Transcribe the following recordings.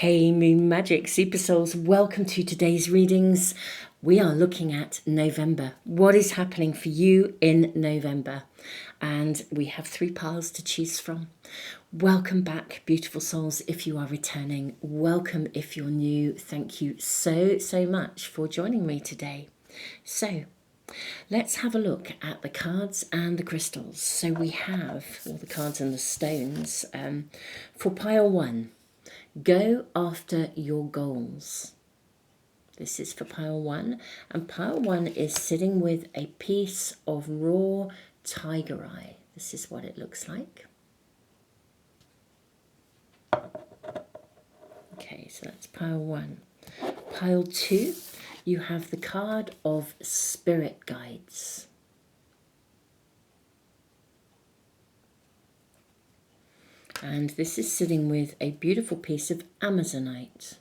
Hey Moon Magic Super Souls, welcome to today's readings. We are looking at November. What is happening for you in November? And we have 3 piles to choose from. Welcome back, beautiful souls, if you are returning. Welcome if you're new. Thank you so much for joining me today. So, let's have a look at the cards and the crystals. So we have all the cards and the stones. For pile 1, go after your goals. This is for pile 1, and pile 1 is sitting with a piece of raw tiger eye. This is what it looks like. Okay, so that's pile 1. Pile 2, you have the card of spirit guides. And this is sitting with a beautiful piece of Amazonite.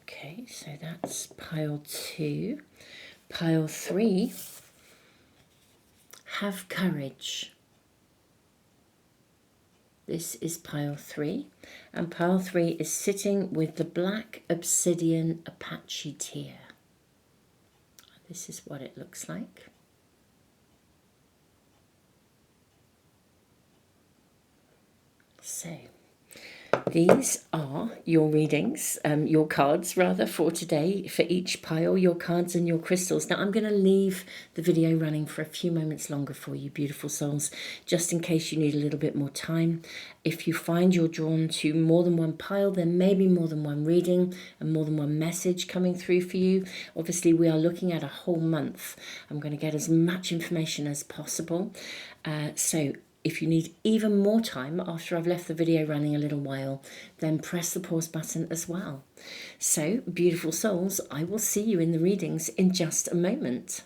Okay, so that's pile 2. Pile 3, have courage. This is pile 3. And pile 3 is sitting with the black obsidian Apache tear. This is what it looks like. So, these are your readings, your cards rather, for today, for each pile, your cards and your crystals. Now I'm going to leave the video running for a few moments longer for you, beautiful souls, just in case you need a little bit more time. If you find you're drawn to more than one pile, there may be more than one reading and more than one message coming through for you. Obviously, we are looking at a whole month. I'm going to get as much information as possible. So if you need even more time after I've left the video running a little while, then press the pause button as well. So, beautiful souls, I will see you in the readings in just a moment.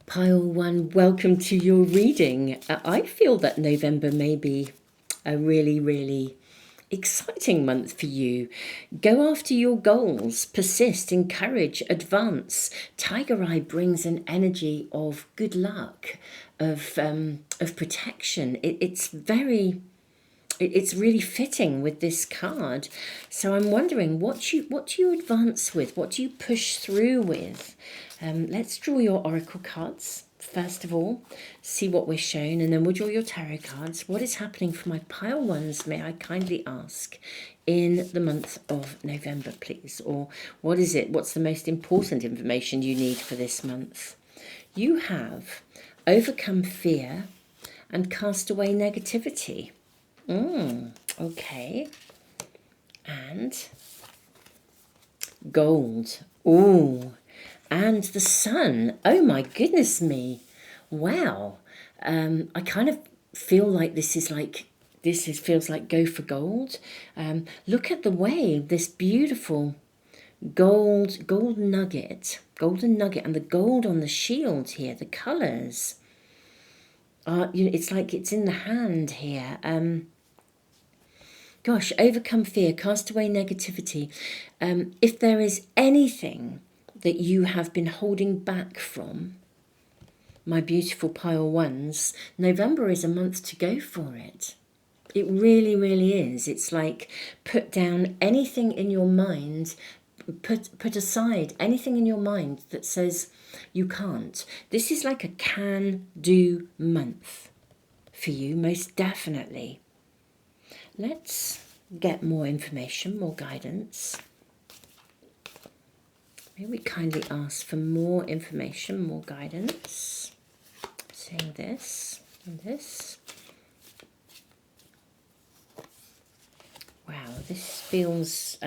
Pile 1, welcome to your reading. I feel that November may be a really exciting month for you. Go after your goals, persist, encourage, advance. Tiger Eye brings an energy of good luck, of protection. It's really fitting with this card. So I'm wondering, what do you advance with? What do you push through with? Let's draw your oracle cards first of all, see what we're shown, and then we'll draw your tarot cards. What is happening for my pile 1s, may I kindly ask, in the month of November, please? Or what is it? What's the most important information you need for this month? You have overcome fear and cast away negativity. Okay. And gold. Ooh. And the sun. Oh my goodness me. Wow. I kind of feel like this feels like go for gold. Look at the way this beautiful golden nugget, and the gold on the shield here, the colours are, it's like it's in the hand here. Gosh, overcome fear, cast away negativity. If there is anything that you have been holding back from, my beautiful pile 1s, November is a month to go for it. It really is. It's like, put down anything in your mind, put aside anything in your mind that says you can't. This is like a can-do month for you, most definitely. Let's get more information, more guidance. May we kindly ask for more information, more guidance. Saying this and this. Wow, this feels,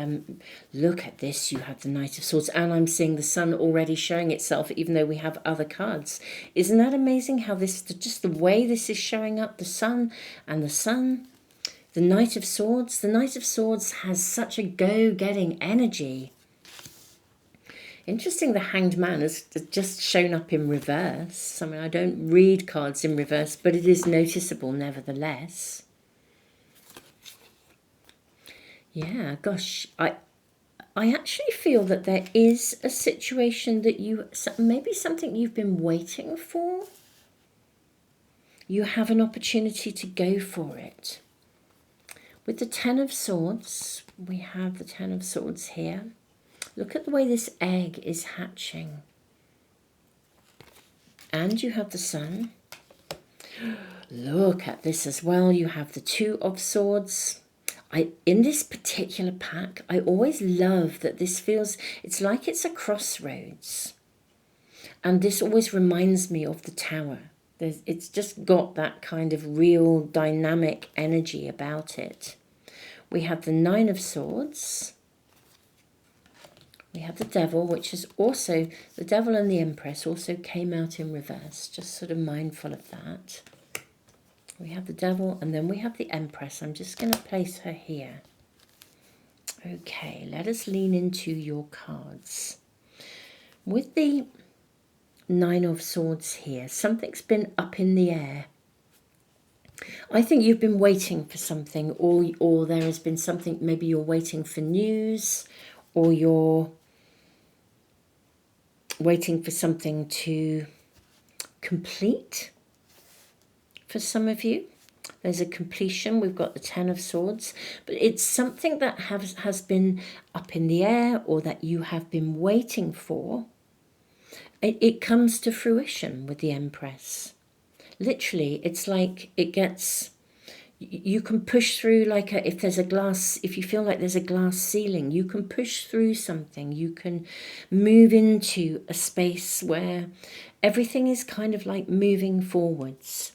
look at this, you have the Knight of Swords, and I'm seeing the sun already showing itself, even though we have other cards. Isn't that amazing how this, just the way this is showing up, the sun, and the sun The Knight of Swords. The Knight of Swords has such a go-getting energy. Interesting, the Hanged Man has just shown up in reverse. I mean, I don't read cards in reverse, but it is noticeable nevertheless. Yeah, gosh, I actually feel that there is a situation that maybe something you've been waiting for. You have an opportunity to go for it. With the Ten of Swords, we have the Ten of Swords here. Look at the way this egg is hatching. And you have the Sun. Look at this as well. You have the Two of Swords. In this particular pack, I always love that this feels, it's like it's a crossroads. And this always reminds me of the Tower. It's just got that kind of real dynamic energy about it. We have the Nine of Swords. We have the Devil, which is also, the Devil and the Empress also came out in reverse. Just sort of mindful of that. We have the Devil, and then we have the Empress. I'm just going to place her here. Okay, let us lean into your cards. With the Nine of Swords here, something's been up in the air. I think you've been waiting for something, or there has been something, maybe you're waiting for news, or you're waiting for something to complete. For some of you, there's a completion. We've got the Ten of Swords, but it's something that has been up in the air, or that you have been waiting for. It comes to fruition with the Empress. Literally, it's like it gets, you can push through like if you feel like there's a glass ceiling, you can push through something. You can move into a space where everything is kind of like moving forwards.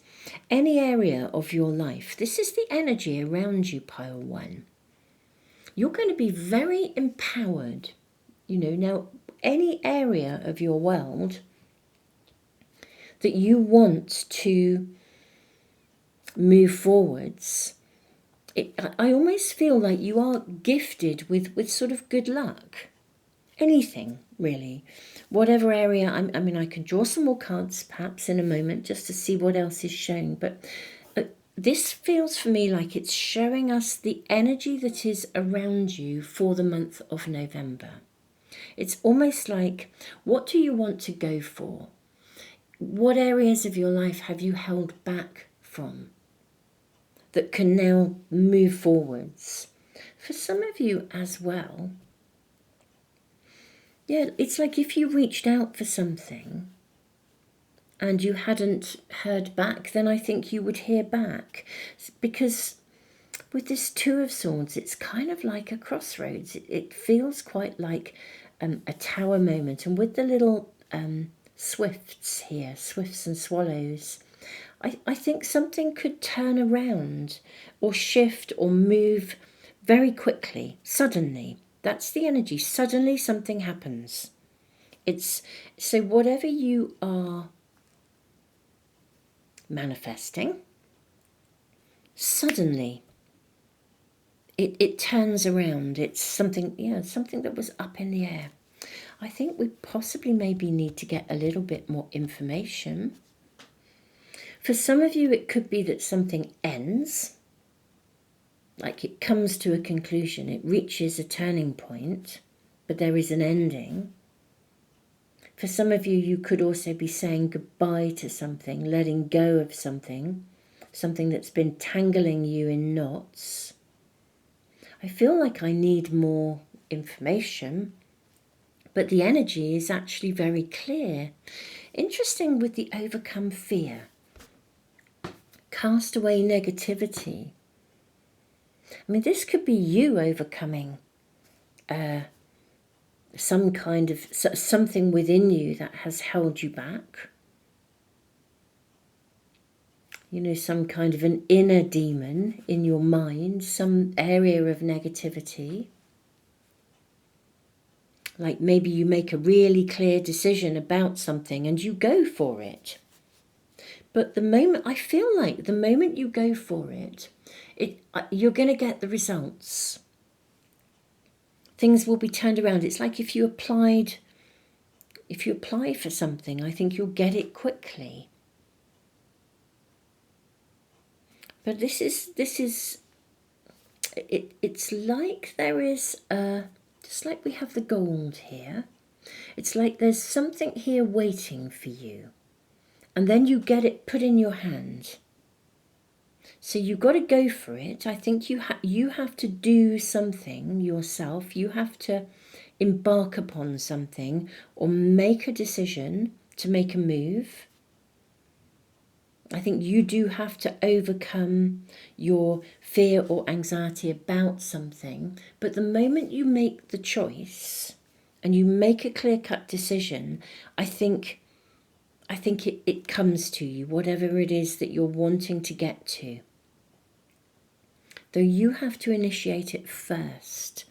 Any area of your life, this is the energy around you, pile one. You're going to be very empowered. Now any area of your world that you want to move forwards, I almost feel like you are gifted with sort of good luck. Anything, really. Whatever area, I mean, I can draw some more cards perhaps in a moment just to see what else is shown, but this feels for me like it's showing us the energy that is around you for the month of November. It's almost like, what do you want to go for? What areas of your life have you held back from that can now move forwards? For some of you as well, yeah, it's like if you reached out for something and you hadn't heard back, then I think you would hear back. Because with this Two of Swords, it's kind of like a crossroads. It feels quite like a tower moment. And with the little swifts here, swifts and swallows, I think something could turn around or shift or move very quickly, suddenly. That's the energy. Suddenly something happens. So whatever you are manifesting, suddenly it turns around. It's something that was up in the air. I think we possibly maybe need to get a little bit more information. For some of you, it could be that something ends, like it comes to a conclusion, it reaches a turning point, but there is an ending. For some of you, you could also be saying goodbye to something, letting go of something that's been tangling you in knots. I feel like I need more information, but the energy is actually very clear. Interesting with the overcome fear. Cast away negativity. I mean, this could be you overcoming some kind of something within you that has held you back. Some kind of an inner demon in your mind, some area of negativity. Like maybe you make a really clear decision about something and you go for it. But I feel like the moment you go for it, You're going to get the results. Things will be turned around. It's like if you apply for something, I think you'll get it quickly. But it's like there is just like we have the gold here. It's like there's something here waiting for you. And then you get it put in your hand. So you've got to go for it. I think you have to do something yourself. You have to embark upon something or make a decision to make a move. I think you do have to overcome your fear or anxiety about something. But the moment you make the choice and you make a clear-cut decision, I think it comes to you, whatever it is that you're wanting to get to. Though you have to initiate it first.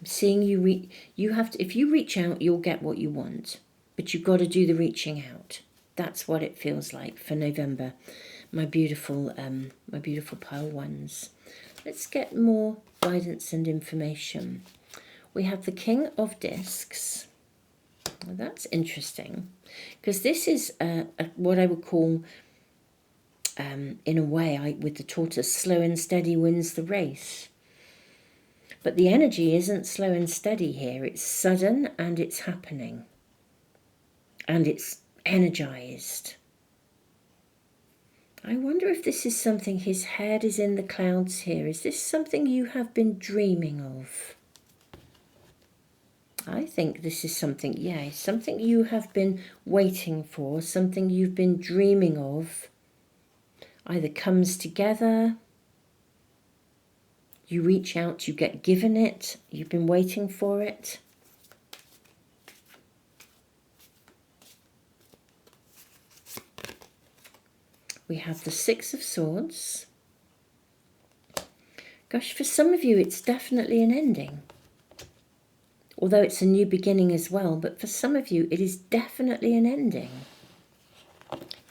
I'm seeing you have to, if you reach out, you'll get what you want. But you've got to do the reaching out. That's what it feels like for November. My beautiful pile ones. Let's get more guidance and information. We have the King of Discs. Well, that's interesting, because this is what I would call, in a way, with the tortoise, slow and steady wins the race. But the energy isn't slow and steady here. It's sudden and it's happening. And it's energized. I wonder if this is something, his head is in the clouds here. Is this something you have been dreaming of? I think this is something, something you have been waiting for, something you've been dreaming of. Either comes together, you reach out, you get given it, you've been waiting for it. We have the Six of Swords. Gosh, for some of you, it's definitely an ending. Although it's a new beginning as well, but for some of you, it is definitely an ending.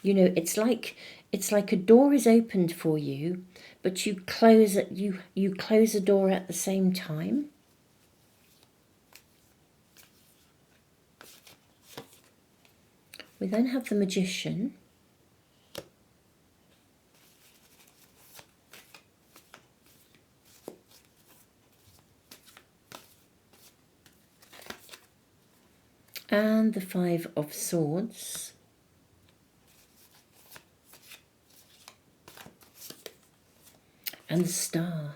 You know, it's like a door is opened for you, but you close it. You close a door at the same time. We then have the Magician. And the Five of Swords. And the Star.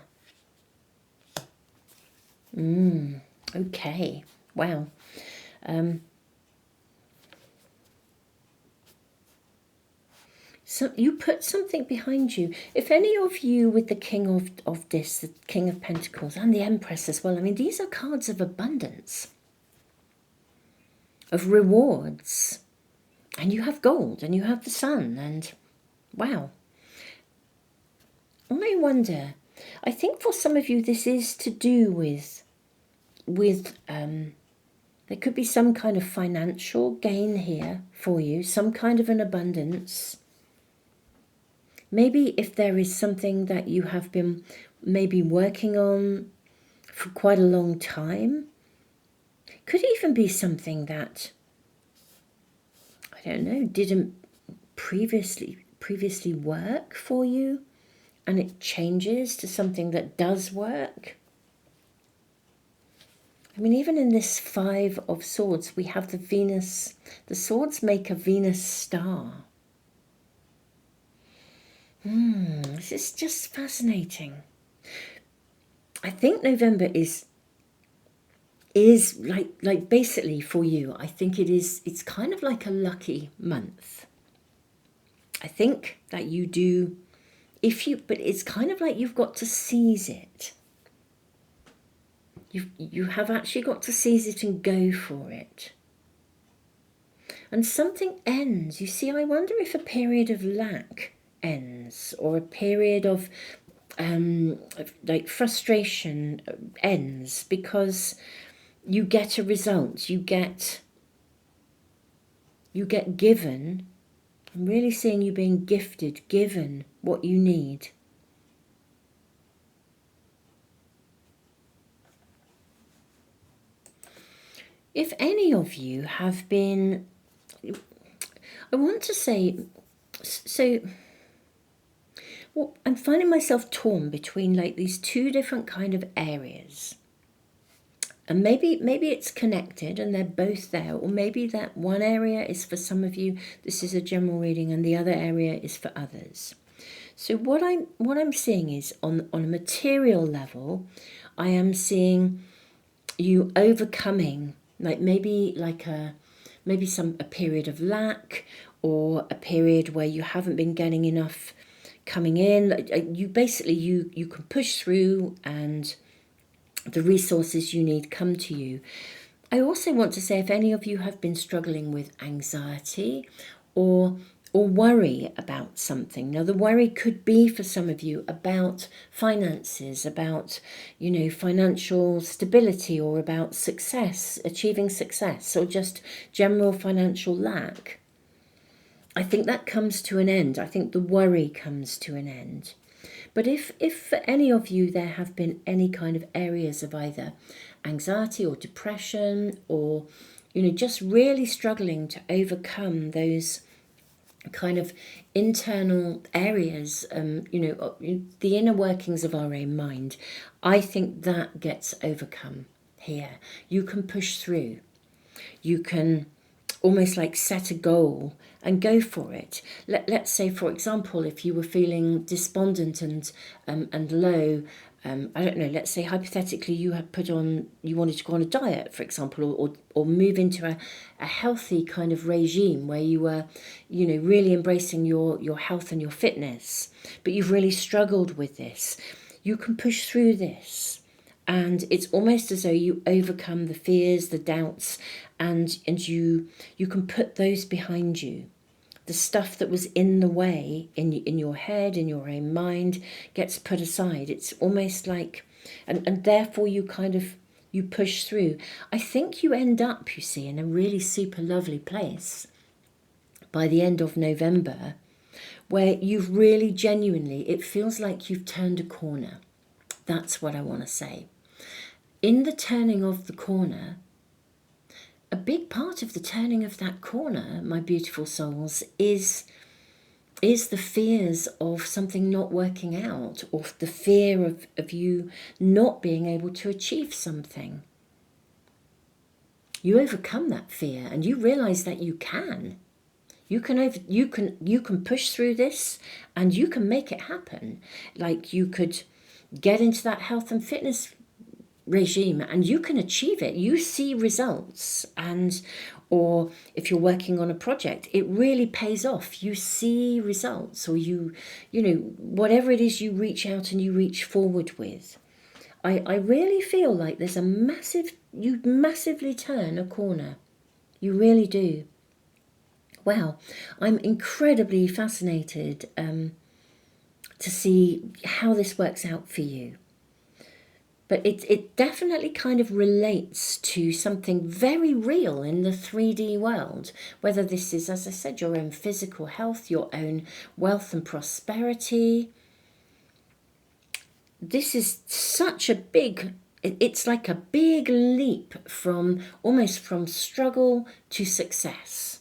Okay. Wow. So you put something behind you. If any of you with the King of Discs, the King of Pentacles, and the Empress as well, I mean, these are cards of abundance, of rewards. And you have gold, and you have the Sun, and wow. I wonder, I think for some of you this is to do with there could be some kind of financial gain here for you, some kind of an abundance. Maybe if there is something that you have been maybe working on for quite a long time, it could even be something that, I don't know, didn't previously work for you, and it changes to something that does work. I mean, even in this Five of Swords, we have the Venus. The swords make a Venus star. This is just fascinating. I think November is like basically for you, I think it's kind of like a lucky month. I think that you do, but it's kind of like you've got to seize it. You have actually got to seize it and go for it. And something ends. You see, I wonder if a period of lack ends, or a period of like frustration ends, because you get a result. You get given. I'm really seeing you being gifted, given what you need. If any of you have been, I want to say, so, well, I'm finding myself torn between like these two different kind of areas. And maybe it's connected and they're both there, or maybe that one area is for some of you, this is a general reading, and the other area is for others. So what I'm seeing is on a material level, I am seeing you overcoming maybe a period of lack, or a period where you haven't been getting enough coming in. You basically you can push through and the resources you need come to you. I also want to say, if any of you have been struggling with anxiety or worry about something. Now, the worry could be for some of you about finances, about, financial stability, or about success, achieving success, or just general financial lack. I think that comes to an end. I think the worry comes to an end. But if for any of you there have been any kind of areas of either anxiety or depression, or, just really struggling to overcome those kind of internal areas, the inner workings of our own mind, I think that gets overcome here. You can push through. You can almost like set a goal and go for it. Let's say, for example, if you were feeling despondent and low, I don't know, let's say hypothetically you wanted to go on a diet, for example, or move into a healthy kind of regime where you were, really embracing your health and your fitness, but you've really struggled with this. You can push through this. And it's almost as though you overcome the fears, the doubts, and you can put those behind you. The stuff that was in the way in your head, in your own mind, gets put aside. It's almost like, and therefore you push through. I think you end up, you see, in a really super lovely place by the end of November, where you've really genuinely, it feels like you've turned a corner. That's what I want to say. In the turning of the corner, a big part of the turning of that corner, my beautiful souls, is the fears of something not working out, or the fear of you not being able to achieve something. You overcome that fear and you realize that you can. You can push through this and you can make it happen. Like, you could get into that health and fitness regime and you can achieve it. You see results, or if you're working on a project, it really pays off. You see results, or whatever it is you reach out and you reach forward with. I really feel like there's you massively turn a corner. You really do. Wow, I'm incredibly fascinated to see how this works out for you. But it definitely kind of relates to something very real in the 3D world, whether this is, as I said, your own physical health, your own wealth and prosperity. This is such a it's like a big leap from struggle to success.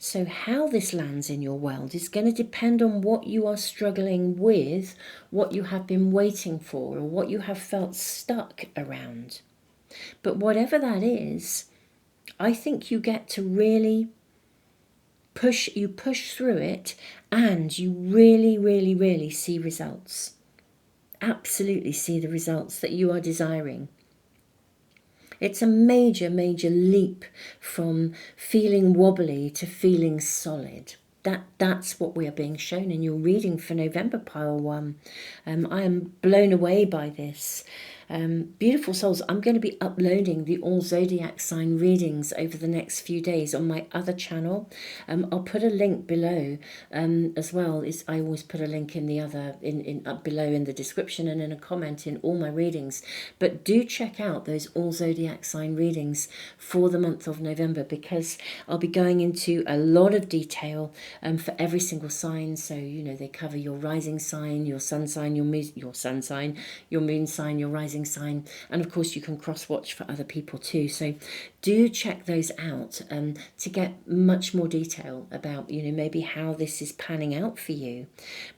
So how this lands in your world is going to depend on what you are struggling with, what you have been waiting for, or what you have felt stuck around. But whatever that is, I think you get to really push through it, and you really, really, really see results. Absolutely see the results that you are desiring. It's a major, major leap from feeling wobbly to feeling solid. That's what we are being shown in your reading for November, pile 1. I am blown away by this. Beautiful souls, I'm going to be uploading the All Zodiac Sign Readings over the next few days on my other channel. I'll put a link below as well. I always put a link in the other, up below in the description and in a comment in all my readings. But do check out those All Zodiac Sign Readings for the month of November, because I'll be going into a lot of detail for every single sign. So, they cover your rising sign, your sun sign, your moon sign, your rising rising sign, and of course you can cross-watch for other people too. So do check those out to get much more detail about, maybe how this is panning out for you.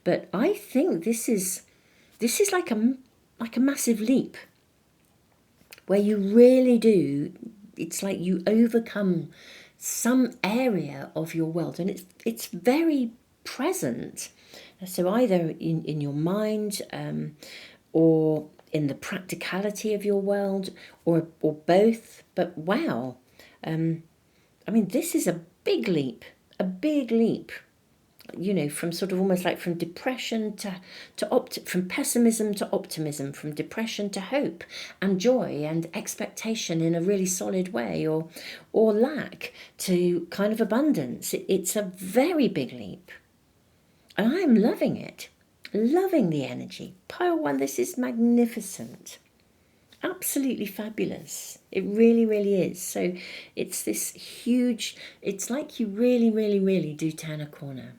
But I think this is like a massive leap, where you really do, it's like you overcome some area of your world, and it's very present. So either in your mind, or in the practicality of your world, or both. But wow, this is a big leap, from sort of almost like from depression from pessimism to optimism, from depression to hope and joy and expectation in a really solid way, or lack to kind of abundance. It's a very big leap, and I am loving it, loving the energy. Pile 1, this is magnificent. Absolutely fabulous. It really, really is. So it's this huge, it's like you really, really, really do turn a corner.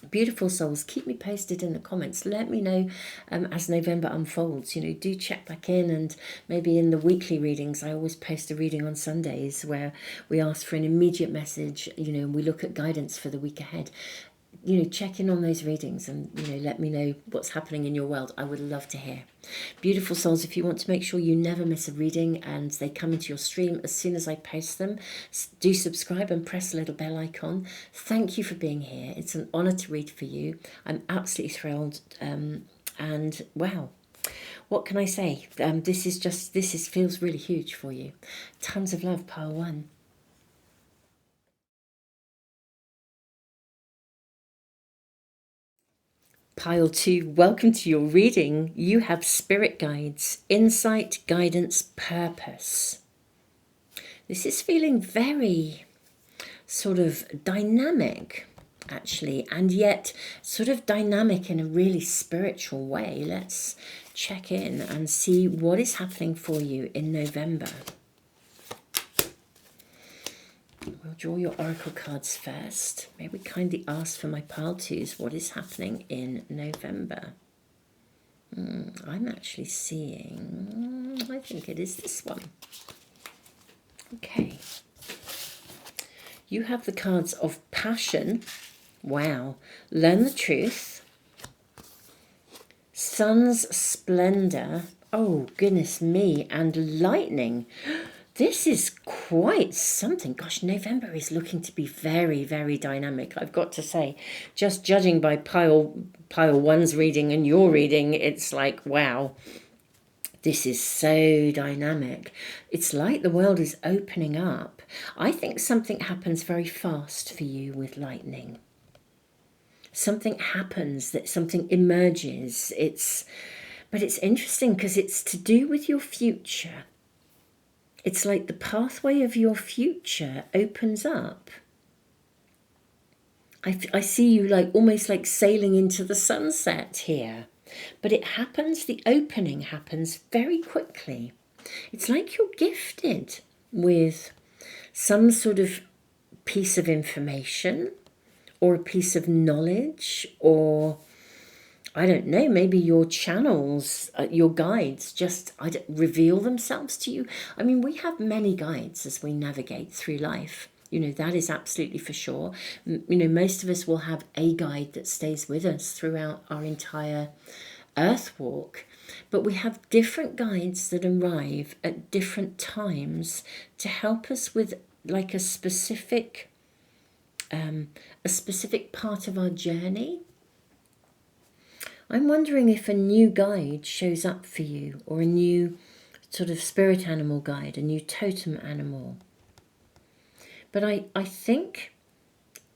Beautiful souls, keep me posted in the comments. Let me know as November unfolds. Do check back in, and maybe in the weekly readings, I always post a reading on Sundays where we ask for an immediate message, and we look at guidance for the week ahead. Check in on those readings and, let me know what's happening in your world. I would love to hear. Beautiful souls, if you want to make sure you never miss a reading and they come into your stream as soon as I post them, do subscribe and press the little bell icon. Thank you for being here. It's an honour to read for you. I'm absolutely thrilled. And wow, what can I say? This feels really huge for you. Tons of love, pile 1. Pile 2, welcome to your reading. You have spirit guides, insight, guidance, purpose. This is feeling very sort of dynamic, actually, and yet sort of dynamic in a really spiritual way. Let's check in and see what is happening for you in November. We'll draw your oracle cards first. May we kindly ask for my pile 2s what is happening in November. I'm actually seeing, I think it is this one. Okay. You have the cards of passion. Wow. Learn the truth. Sun's splendor. Oh, goodness me. And lightning. This is quite something. Gosh, November is looking to be very, very dynamic, I've got to say. Just judging by pile 1's reading and your reading, it's like, wow, this is so dynamic. It's like the world is opening up. I think something happens very fast for you with lightning. Something happens, that something emerges. But it's interesting because it's to do with your future. It's like the pathway of your future opens up. I see you like almost like sailing into the sunset here. But it happens, the opening happens very quickly. It's like you're gifted with some sort of piece of information or a piece of knowledge, or I don't know, maybe your channels, your guides just reveal themselves to you. I mean, we have many guides as we navigate through life. That is absolutely for sure. Most of us will have a guide that stays with us throughout our entire earth walk. But we have different guides that arrive at different times to help us with like a specific part of our journey. I'm wondering if a new guide shows up for you, or a new sort of spirit animal guide, a new totem animal. But I think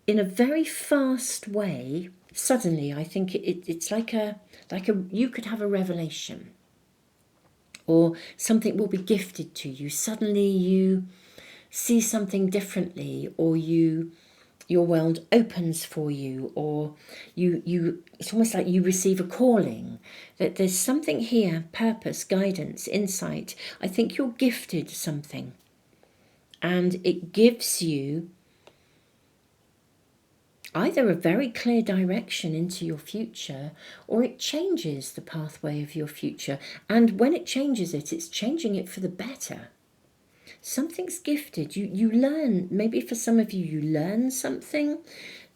in a very fast way, suddenly, I think it's like you could have a revelation, or something will be gifted to you. Suddenly you see something differently, or your world opens for you, or it's almost like you receive a calling, that there's something here, purpose, guidance, insight. I think you're gifted something, and it gives you either a very clear direction into your future, or it changes the pathway of your future. And when it changes it, it's changing it for the better. Something's gifted. You learn, maybe for some of you, you learn something.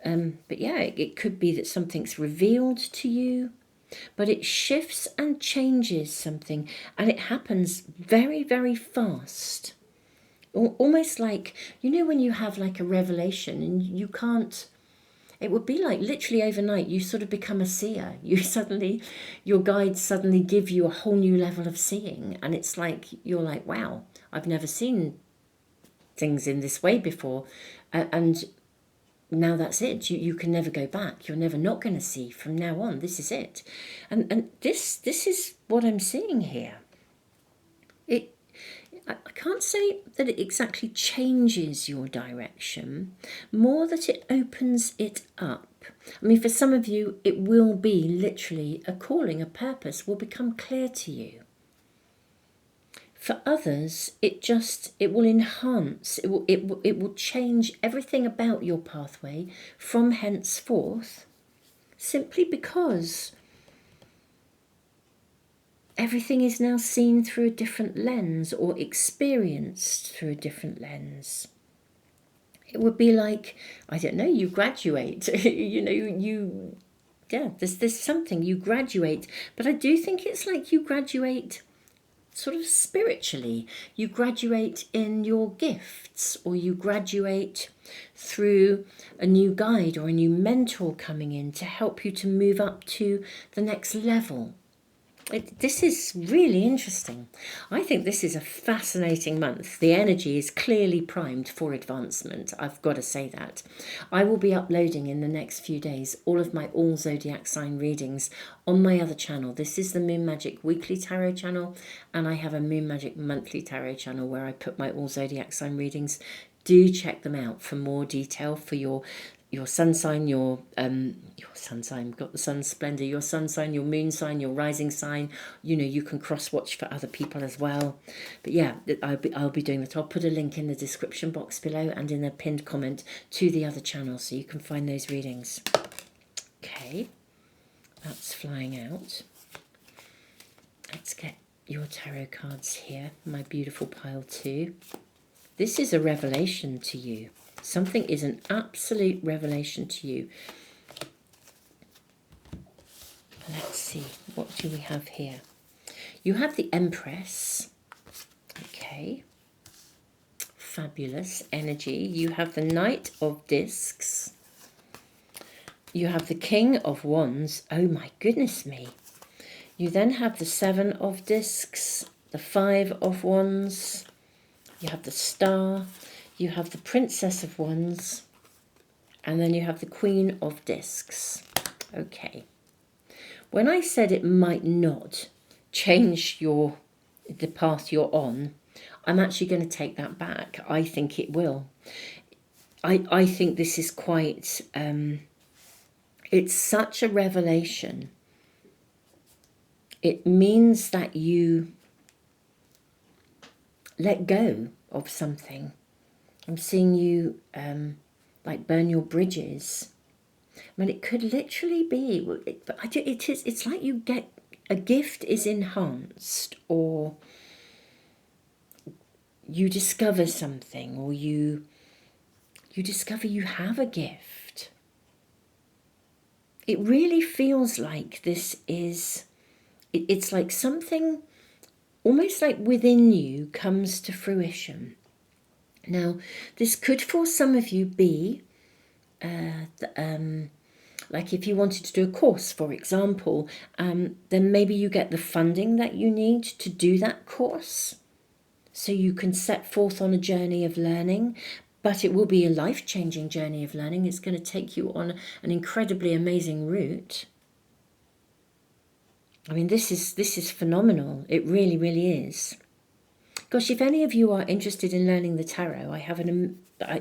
But yeah, it could be that something's revealed to you, but it shifts and changes something, and it happens very, very fast. Almost like, when you have like a revelation and you can't, it would be like literally overnight, you sort of become a seer. Your guides suddenly give you a whole new level of seeing. And it's like, you're like, wow, I've never seen things in this way before. And now that's it. You can never go back. You're never not going to see from now on. This is it. And this is what I'm seeing here. I can't say that it exactly changes your direction, more that it opens it up. I mean, for some of you, it will be literally a calling, a purpose will become clear to you. For others, it will enhance, it will change everything about your pathway from henceforth, simply because everything is now seen through a different lens or experienced through a different lens. It would be like, I don't know, you graduate, there's something, you graduate. But I do think it's like you graduate sort of spiritually. You graduate in your gifts, or you graduate through a new guide or a new mentor coming in to help you to move up to the next level. This is really interesting. I think this is a fascinating month. The energy is clearly primed for advancement. I've got to say that. I will be uploading in the next few days all of my All Zodiac Sign readings on my other channel. This is the Moon Magic Weekly Tarot channel, and I have a Moon Magic Monthly Tarot channel where I put my All Zodiac Sign readings. Do check them out for more detail for your sun sign, your sun sign, got the sun splendor, your sun sign, your moon sign, your rising sign. You can cross watch for other people as well. But yeah, I'll be doing that. I'll put a link in the description box below and in a pinned comment to the other channel so you can find those readings. Okay, that's flying out. Let's get your tarot cards here, my beautiful pile too. This is a revelation to you. Something is an absolute revelation to you. Let's see, what do we have here? You have the Empress. Okay. Fabulous energy. You have the Knight of Discs. You have the King of Wands. Oh my goodness me. You then have the Seven of Discs, the Five of Wands. You have the Star. You have the Princess of Wands, and then you have the Queen of Discs. Okay. When I said it might not change the path you're on, I'm actually going to take that back. I think it will. I think this is quite, it's such a revelation. It means that you let go of something. I'm seeing you like burn your bridges. I mean, it could literally be, but it's like you get, a gift is enhanced, or you discover something, or you discover you have a gift. It really feels like this is, it's like something almost like within you comes to fruition. Now, this could for some of you be, like if you wanted to do a course, for example, then maybe you get the funding that you need to do that course, so you can set forth on a journey of learning. But it will be a life-changing journey of learning. It's going to take you on an incredibly amazing route. I mean, this is phenomenal. It really, really is. Gosh, if any of you are interested in learning the tarot,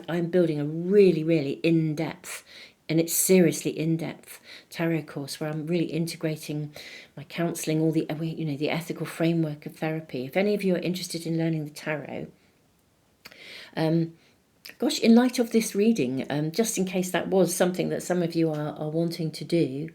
I'm building a really, really in-depth, and it's seriously in-depth tarot course where I'm really integrating my counselling, all the ethical framework of therapy. If any of you are interested in learning the tarot, Gosh, in light of this reading, just in case that was something that some of you are wanting to do,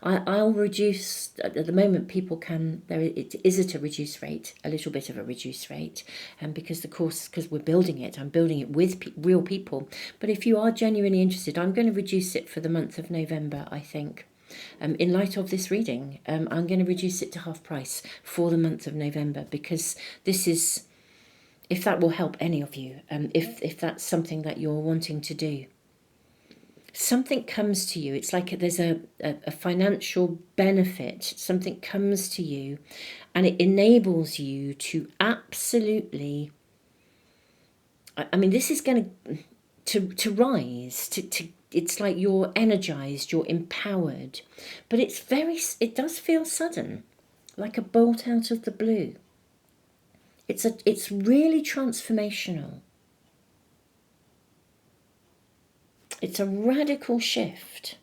I'll reduce, at the moment people can, it is at a reduced rate, a little bit of a reduced rate, because the course, because we're building it, I'm building it with real people. But if you are genuinely interested, I'm going to reduce it for the month of November, I think. In light of this reading, I'm going to reduce it to half price for the month of November, because this is, if that will help any of you, if that's something that you're wanting to do. Something comes to you. It's like there's a financial benefit. Something comes to you and it enables you to absolutely, I mean, this is going to rise, to it's like you're energized, you're empowered, but it does feel sudden, like a bolt out of the blue. It's really transformational. It's a radical shift.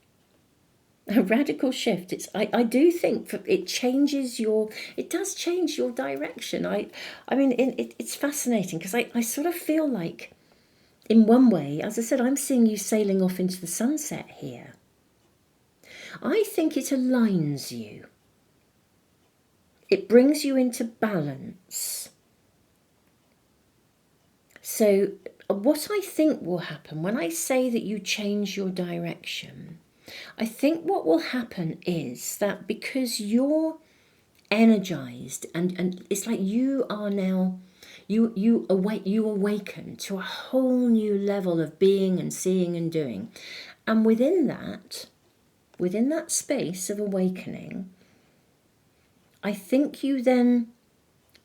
A radical shift. I do think it changes it does change your direction. I mean, it's fascinating because I sort of feel like, in one way, as I said, I'm seeing you sailing off into the sunset here. I think it aligns you. It brings you into balance. So what I think will happen when I say that you change your direction, I think what will happen is that because you're energized and it's like you are now, you awaken to a whole new level of being and seeing and doing. And within that space of awakening, I think you then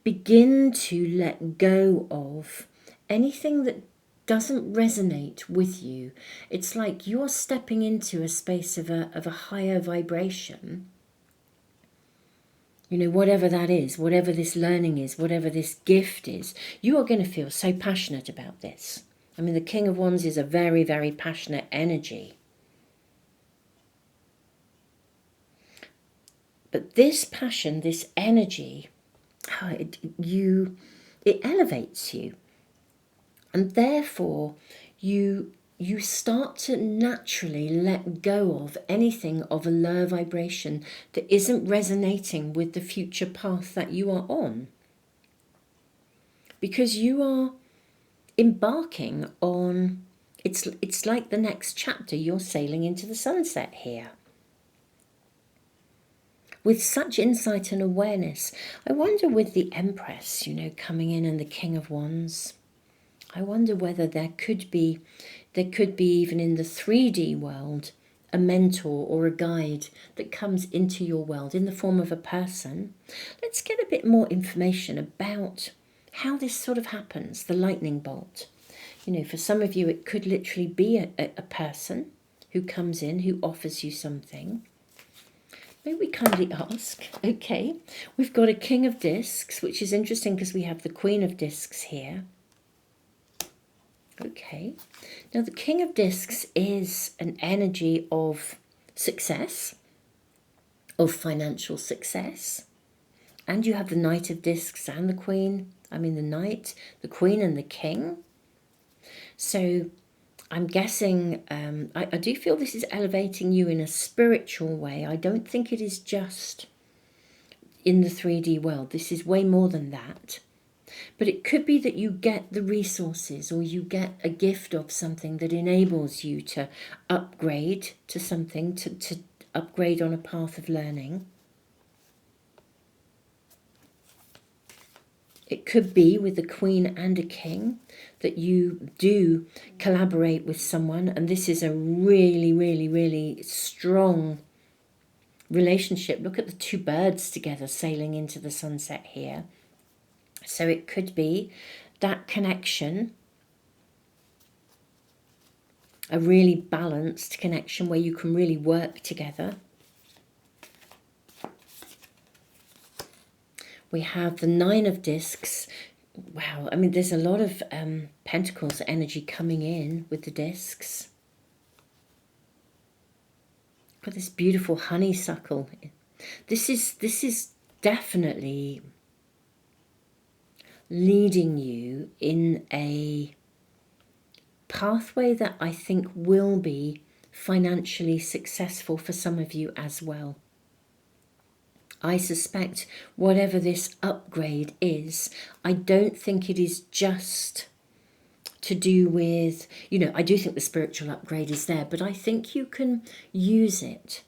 begin to let go of anything that doesn't resonate with you. It's like you're stepping into a space of a higher vibration. You know, whatever that is, whatever this learning is, whatever this gift is, you are going to feel so passionate about this. I mean, the King of Wands is a very, very passionate energy. But this passion, this energy, it elevates you. And therefore, you start to naturally let go of anything of a lower vibration that isn't resonating with the future path that you are on. Because you are embarking on, it's like the next chapter, you're sailing into the sunset here. With such insight and awareness, I wonder with the Empress, coming in and the King of Wands, I wonder whether there could be even in the 3D world, a mentor or a guide that comes into your world in the form of a person. Let's get a bit more information about how this sort of happens, the lightning bolt. For some of you, it could literally be a person who comes in, who offers you something. May we kindly ask? Okay, we've got a King of Discs, which is interesting because we have the Queen of Discs here. Okay, now the King of Discs is an energy of success, of financial success. And you have the Knight of Discs and the Queen. I mean the Knight, the Queen and the King. So I'm guessing, I do feel this is elevating you in a spiritual way. I don't think it is just in the 3D world. This is way more than that. But it could be that you get the resources or you get a gift of something that enables you to upgrade to something, to upgrade on a path of learning. It could be with a Queen and a King that you do collaborate with someone, and this is a really, really, really strong relationship. Look at the two birds together sailing into the sunset here. So it could be that connection, a really balanced connection where you can really work together. We have the Nine of Discs. Wow, I mean, there's a lot of Pentacles energy coming in with the discs. Got this beautiful honeysuckle. This is definitely leading you in a pathway that I think will be financially successful for some of you as well. I suspect whatever this upgrade is, I don't think it is just to do with, I do think the spiritual upgrade is there, but I think you can use it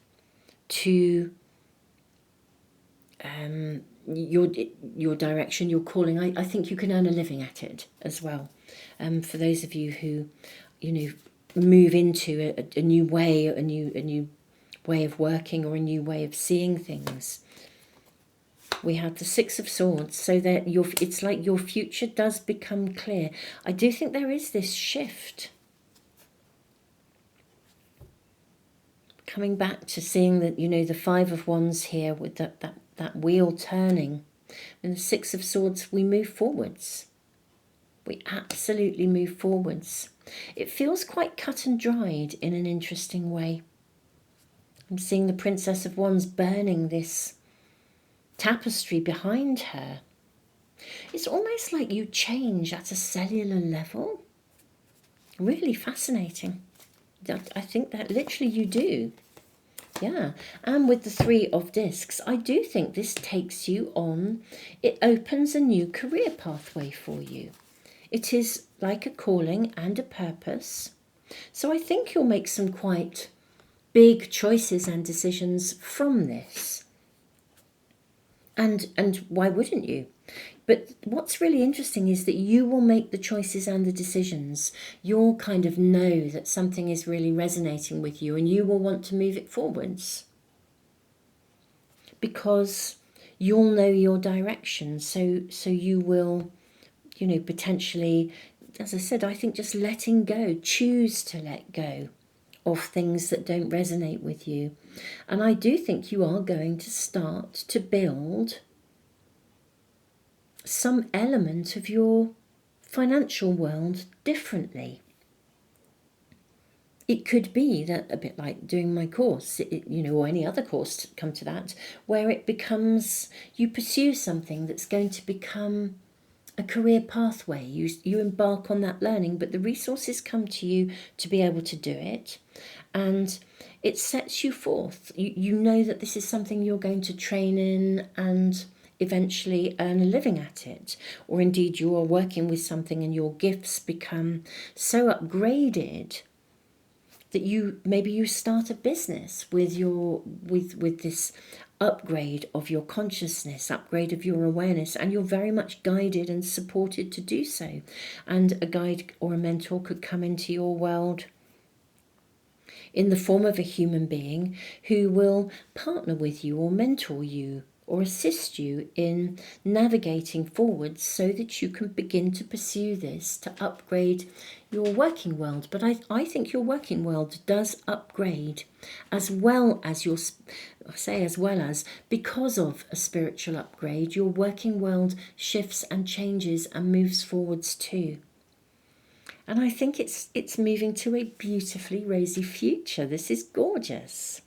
to your direction, your calling. I think you can earn a living at it as well. For those of you who, move into a new way, a new way of working, or a new way of seeing things. We have the Six of Swords, so that it's like your future does become clear. I do think there is this shift. Coming back to seeing that, the Five of Wands here with that wheel turning. And the Six of Swords, we move forwards. We absolutely move forwards. It feels quite cut and dried in an interesting way. I'm seeing the Princess of Wands burning this tapestry behind her. It's almost like you change at a cellular level. Really fascinating. I think that literally you do. Yeah, and with the Three of Discs, I do think this takes you on, it opens a new career pathway for you. It is like a calling and a purpose. So I think you'll make some quite big choices and decisions from this. And why wouldn't you? But what's really interesting is that you will make the choices and the decisions. You'll kind of know that something is really resonating with you, and you will want to move it forwards. Because you'll know your direction. So you will, potentially, as I said, I think just letting go, choose to let go of things that don't resonate with you. And I do think you are going to start to build some element of your financial world differently. It could be that, a bit like doing my course, or any other course to come to that, where it becomes, you pursue something that's going to become a career pathway. You embark on that learning, but the resources come to you to be able to do it, and it sets you forth. You know that this is something you're going to train in and eventually earn a living at it, or indeed you are working with something and your gifts become so upgraded that you start a business with this upgrade of your consciousness, upgrade of your awareness, and you're very much guided and supported to do so. And a guide or a mentor could come into your world in the form of a human being who will partner with you or mentor you or assist you in navigating forwards so that you can begin to pursue this to upgrade your working world. But I think your working world does upgrade as well as because of a spiritual upgrade, your working world shifts and changes and moves forwards too. And I think it's moving to a beautifully rosy future. This is gorgeous.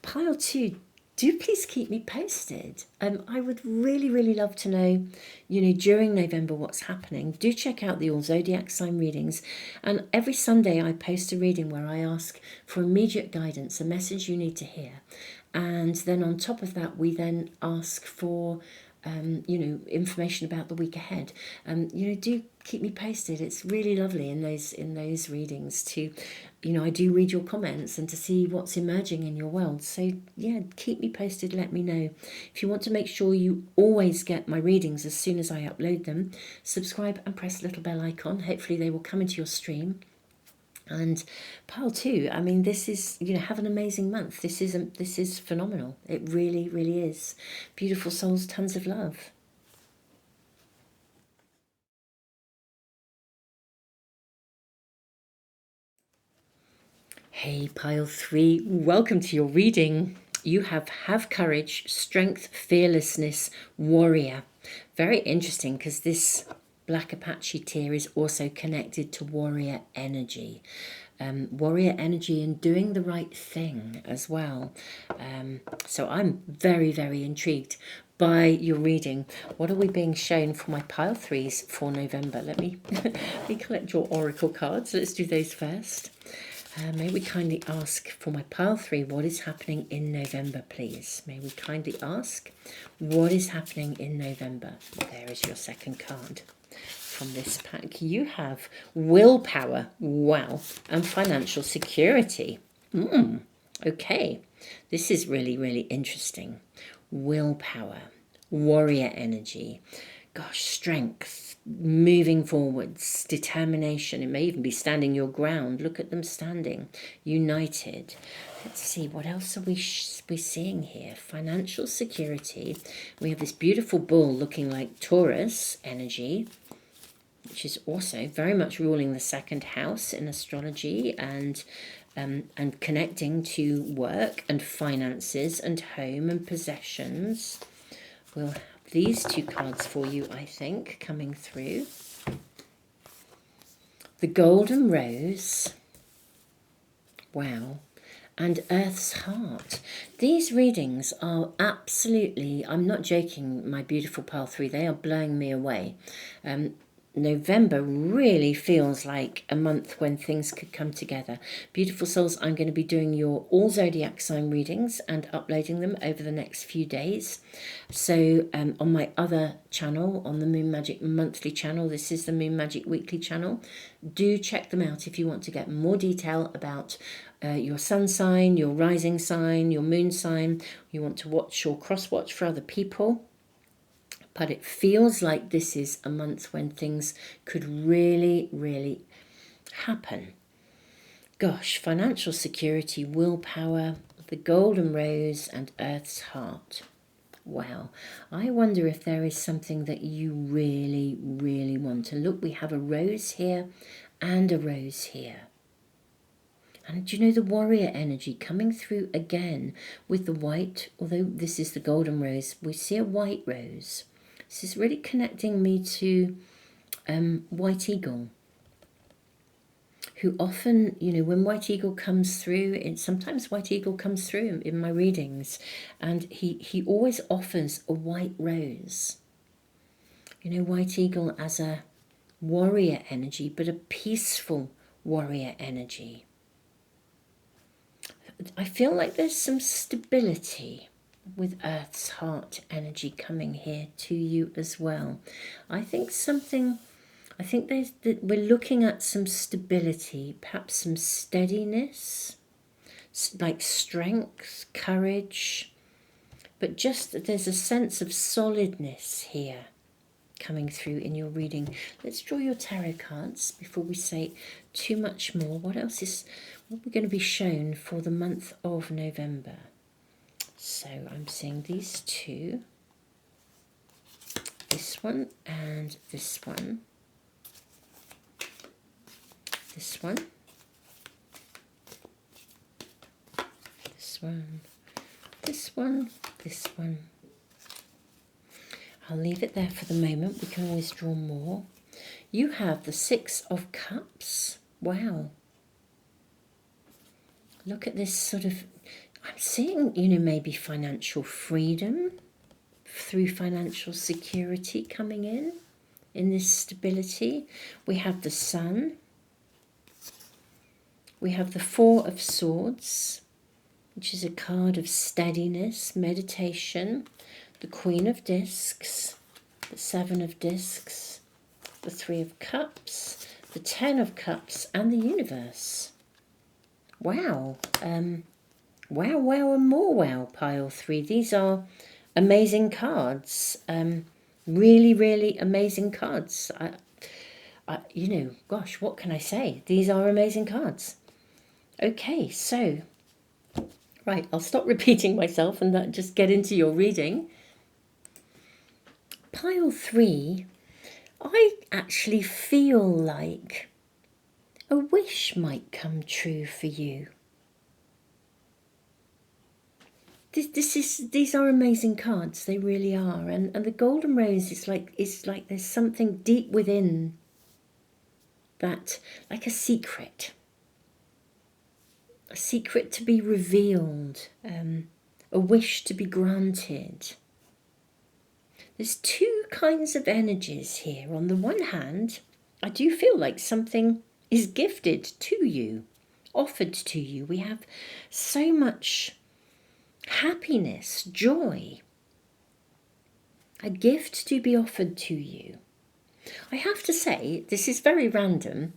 Pile 2, do please keep me posted. I would really, really love to know, during November what's happening. Do check out the All Zodiac Sign Readings. And every Sunday I post a reading where I ask for immediate guidance, a message you need to hear. And then on top of that, we then ask for information about the week ahead. Do keep me posted. It's really lovely in those readings to, I do read your comments and to see what's emerging in your world. So yeah, keep me posted. Let me know. If you want to make sure you always get my readings as soon as I upload them, subscribe and press the little bell icon. Hopefully they will come into your stream. And pile 2, I mean, this is, have an amazing month. This is phenomenal. It really, really is. Beautiful souls, tons of love. Hey, pile 3, welcome to your reading. You have courage, strength, fearlessness, warrior. Very interesting, because this Black Apache tier is also connected to warrior energy. Warrior energy and doing the right thing as well. So I'm very, very intrigued by your reading. What are we being shown for my pile threes for November? Let me, let me collect your oracle cards. Let's do those first. May we kindly ask for my pile three, what is happening in November, please? May we kindly ask, what is happening in November? There is your second card from this pack. You have willpower, wow, and financial security. Okay, this is really, really interesting. Willpower, warrior energy, gosh, strength, moving forwards, determination. It may even be standing your ground. Look at them standing, united. Let's see, what else are we seeing here? Financial security. We have this beautiful bull looking like Taurus energy, which is also very much ruling the second house in astrology, and connecting to work and finances and home and possessions. We'll have these two cards for you, I think, coming through. The Golden Rose. Wow. And Earth's Heart. These readings are absolutely, I'm not joking, my beautiful pile three, they are blowing me away. November really feels like a month when things could come together. Beautiful souls, I'm going to be doing your All Zodiac Sign Readings and uploading them over the next few days. So on my other channel, on the Moon Magic Monthly channel, this is the Moon Magic Weekly channel. Do check them out if you want to get more detail about your sun sign, your rising sign, your moon sign. You want to watch or cross-watch for other people. But it feels like this is a month when things could really, really happen. Gosh, financial security, willpower, the Golden Rose, and Earth's Heart. Wow. I wonder if there is something that you really, really want. And look, we have a rose here and a rose here. And do you know the warrior energy coming through again with the white? Although this is the golden rose, we see a white rose. This is really connecting me to White Eagle, who often, you know, when White Eagle comes through, sometimes White Eagle comes through in my readings, and he always offers a white rose. You know, White Eagle as a warrior energy, but a peaceful warrior energy. I feel like there's some stability with Earth's Heart energy coming here to you as well. I think we're looking at some stability, perhaps some steadiness, like strength, courage, but just there's a sense of solidness here coming through in your reading. Let's draw your tarot cards before we say too much more. What we're going to be shown for the month of November? So I'm seeing these two, this one and this one, this one, this one, this one, this one. I'll leave it there for the moment. We can always draw more. You have the Six of Cups. Wow. Look at this sort of, I'm seeing, you know, maybe financial freedom through financial security coming in this stability. We have the Sun. We have the Four of Swords, which is a card of steadiness, meditation. The Queen of Discs, the Seven of Discs, the Three of Cups, the Ten of Cups, and the Universe. Wow. Wow, wow, and more wow, pile three. These are amazing cards. Really, really amazing cards. You know, gosh, what can I say? These are amazing cards. Okay, so, right, I'll stop repeating myself and just get into your reading. Pile three, I actually feel like a wish might come true for you. These are amazing cards. They really are. And the Golden Rose is like there's something deep within that, like a secret to be revealed, a wish to be granted. There's two kinds of energies here. On the one hand, I do feel like something is gifted to you, offered to you. We have so much happiness, joy, a gift to be offered to you. I have to say, this is very random,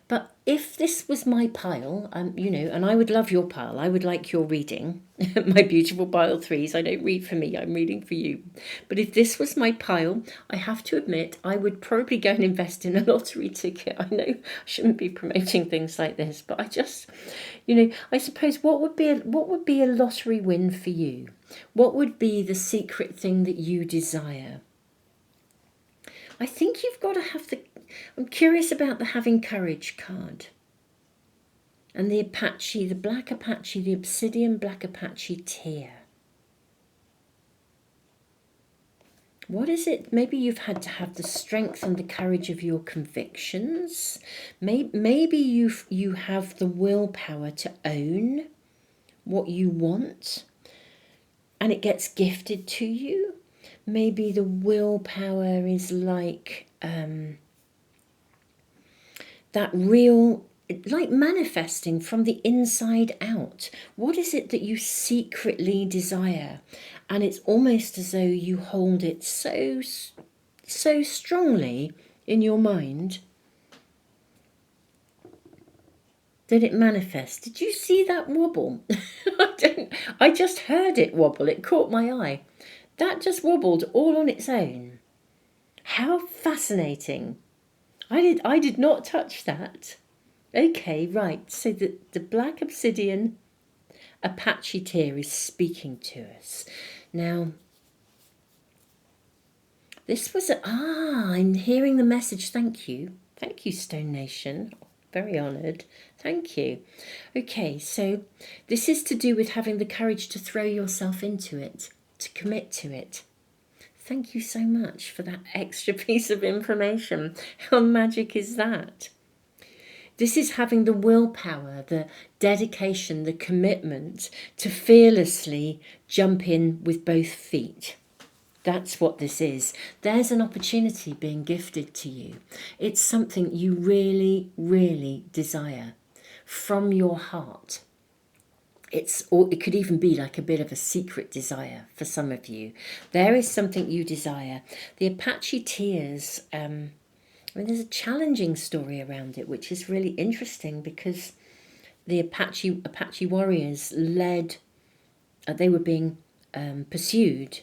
but if this was my pile, and I would love your pile, I would like your reading, my beautiful pile threes. I don't read for me, I'm reading for you. But if this was my pile, I have to admit, I would probably go and invest in a lottery ticket. I know I shouldn't be promoting things like this, but I just, I suppose what would be a lottery win for you? What would be the secret thing that you desire? I think you've got to have I'm curious about the having courage card. And the Apache, the black Apache, the obsidian black Apache tear. What is it? Maybe you've had to have the strength and the courage of your convictions. Maybe you have the willpower to own what you want and it gets gifted to you. Maybe the willpower is like that real, like manifesting from the inside out. What is it that you secretly desire? And it's almost as though you hold it so strongly in your mind that it manifests. Did you see that wobble? I just heard it wobble. It caught my eye. That just wobbled all on its own. How fascinating. I did not touch that. Okay, right. So the black obsidian Apache tear is speaking to us. Now, this was I'm hearing the message. Thank you. Thank you, Stone Nation. Very honoured. Thank you. Okay, so this is to do with having the courage to throw yourself into it, to commit to it. Thank you so much for that extra piece of information. How magic is that? This is having the willpower, the dedication, the commitment to fearlessly jump in with both feet. That's what this is. There's an opportunity being gifted to you. It's something you really, really desire from your heart. Or it could even be like a bit of a secret desire for some of you. There is something you desire. The Apache tears, there's a challenging story around it, which is really interesting because the Apache warriors they were being pursued,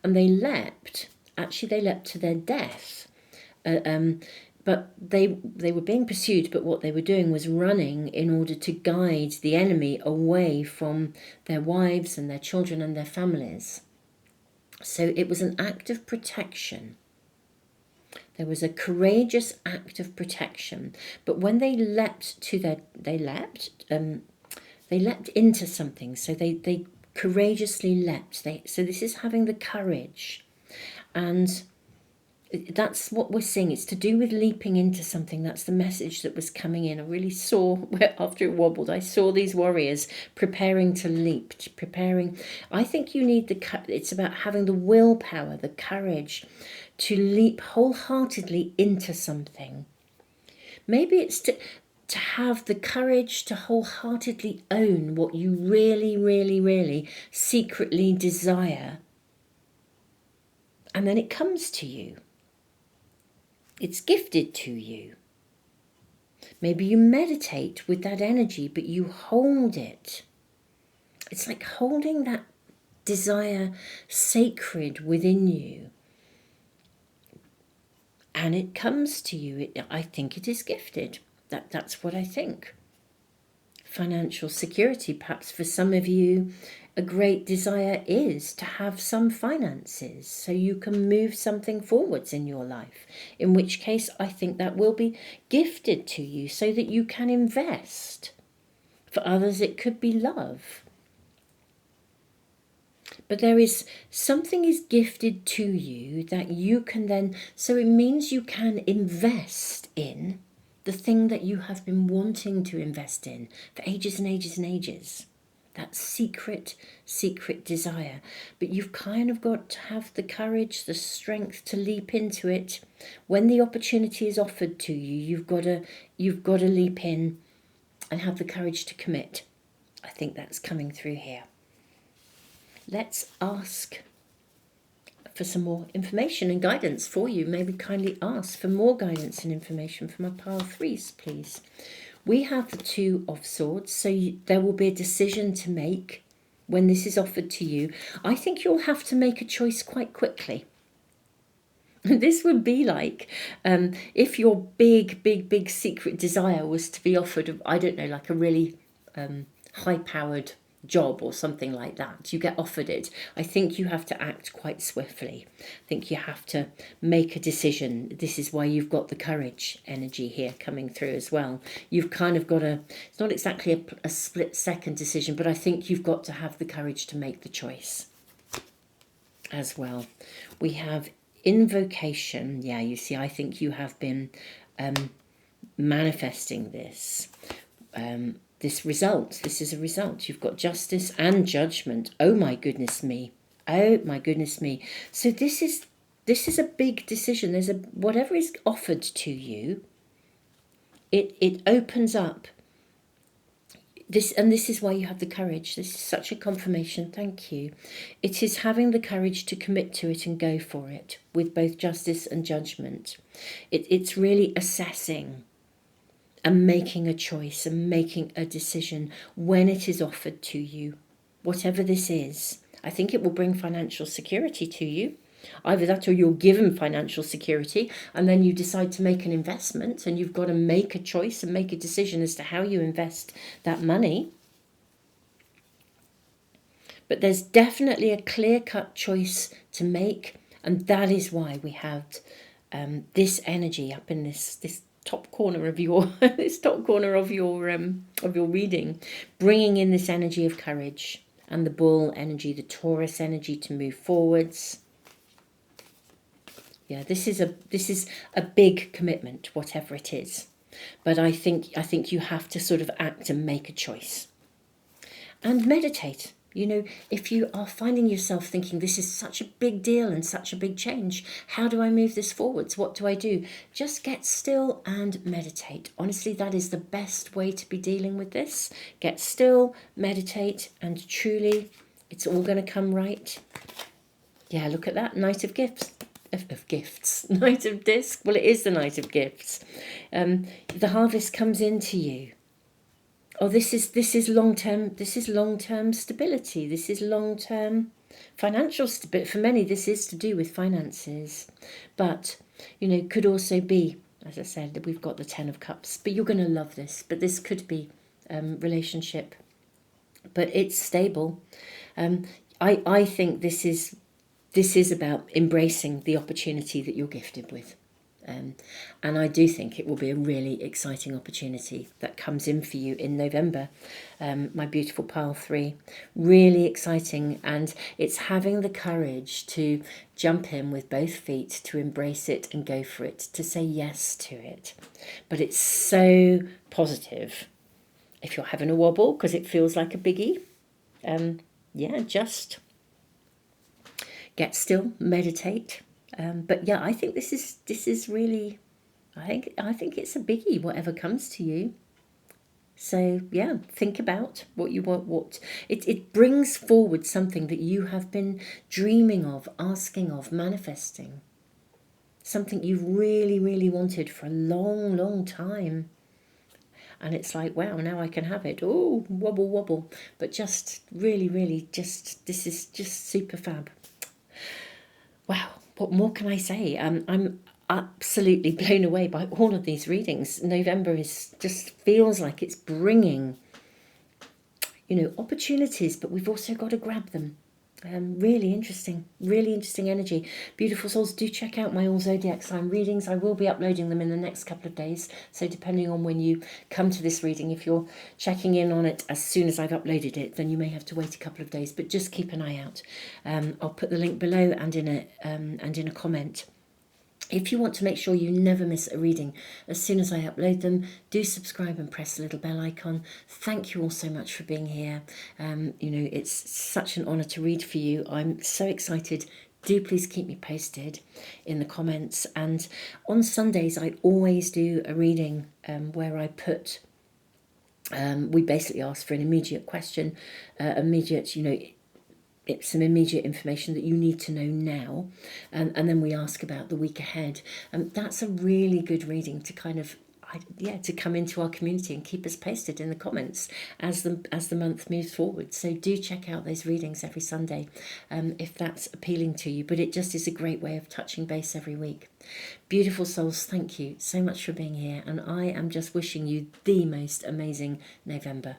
and they leapt to their death. But they were being pursued, but what they were doing was running in order to guide the enemy away from their wives and their children and their families. So it was an act of protection. There was a courageous act of protection. But when they leapt into something. So they courageously leapt. So this is having the courage. And that's what we're seeing. It's to do with leaping into something. That's the message that was coming in. I really saw, after it wobbled, I saw these warriors preparing to leap, I think you need it's about having the willpower, the courage to leap wholeheartedly into something. Maybe it's to have the courage to wholeheartedly own what you really, really, really secretly desire. And then it comes to you. It's gifted to you. Maybe you meditate with that energy, but you hold it. It's like holding that desire sacred within you. And it comes to you. I think it is gifted. That's what I think. Financial security, perhaps for some of you, a great desire is to have some finances so you can move something forwards in your life, in which case I think that will be gifted to you so that you can invest. For others, it could be love. But there is something is gifted to you that you can then, so it means you can invest in the thing that you have been wanting to invest in for ages and ages and ages. that secret desire. But you've kind of got to have the courage, the strength to leap into it. When the opportunity is offered to you, you've got to leap in and have the courage to commit. I think that's coming through here. Let's ask for some more information and guidance for you. Maybe kindly ask for more guidance and information from our pile threes, please. We have the Two of Swords, so there will be a decision to make when this is offered to you. I think you'll have to make a choice quite quickly. This would be like if your big secret desire was to be offered, I don't know, like a really high-powered job or something like that. You get offered it. I think you have to act quite swiftly. I think you have to make a decision. This is why you've got the courage energy here coming through as well. You've kind of got it's not exactly a split-second decision, but I think you've got to have the courage to make the choice as well. We have invocation. Yeah, you see, I think you have been manifesting this. This result. This is a result. You've got justice and judgment. Oh my goodness me. Oh my goodness me. So this is a big decision. There's whatever is offered to you, it opens up this, and this is why you have the courage. This is such a confirmation. Thank you. It is having the courage to commit to it and go for it with both justice and judgment. It's really assessing and making a choice and making a decision when it is offered to you, whatever this is. I think it will bring financial security to you. Either that or you're given financial security and then you decide to make an investment, and you've got to make a choice and make a decision as to how you invest that money. But there's definitely a clear-cut choice to make, and that is why we have this energy up in this top corner of your reading, bringing in this energy of courage and the bull energy, the Taurus energy to move forwards. Yeah, this is a big commitment, whatever it is. But I think you have to sort of act and make a choice. And meditate. You know, if you are finding yourself thinking this is such a big deal and such a big change, how do I move this forwards? What do I do? Just get still and meditate. Honestly, that is the best way to be dealing with this. Get still, meditate, and truly, it's all going to come right. Yeah, look at that. Knight of Gifts. Of Gifts. Knight of Disc. Well, it is the Knight of Gifts. The harvest comes into you. Oh, this is long-term. This is long-term stability. This is long-term financial stability. For many, this is to do with finances, but you know, could also be, as I said, that we've got the Ten of Cups. But you're going to love this. But this could be relationship, but it's stable. I think this is about embracing the opportunity that you're gifted with. And I do think it will be a really exciting opportunity that comes in for you in November, my beautiful pile 3. Really exciting, and it's having the courage to jump in with both feet, to embrace it and go for it, to say yes to it. But it's so positive. If you're having a wobble because it feels like a biggie, yeah, just get still, meditate. But yeah, I think this is really, I think it's a biggie, whatever comes to you. So yeah, think about what you want. What it brings forward something that you have been dreaming of, asking of, manifesting. Something you've really, really wanted for a long, long time. And it's like, wow, now I can have it. Oh, wobble, wobble. But just really, really, this is just super fab. Wow. What more can I say? I'm absolutely blown away by all of these readings. November just feels like it's bringing, you know, opportunities, but we've also got to grab them. Really interesting energy. Beautiful souls, do check out my All Zodiac Sign Readings. I will be uploading them in the next couple of days. So depending on when you come to this reading, if you're checking in on it as soon as I've uploaded it, then you may have to wait a couple of days. But just keep an eye out. I'll put the link below and in a comment. If you want to make sure you never miss a reading, as soon as I upload them, do subscribe and press the little bell icon. Thank you all so much for being here. It's such an honour to read for you. I'm so excited. Do please keep me posted in the comments. And on Sundays, I always do a reading where I put, we basically ask for an immediate question, it's some immediate information that you need to know now, and then we ask about the week ahead. That's a really good reading to kind of to come into our community and keep us posted in the comments as the month moves forward. So do check out those readings every Sunday if that's appealing to you. But it just is a great way of touching base every week. Beautiful souls, thank you so much for being here, and I am just wishing you the most amazing November.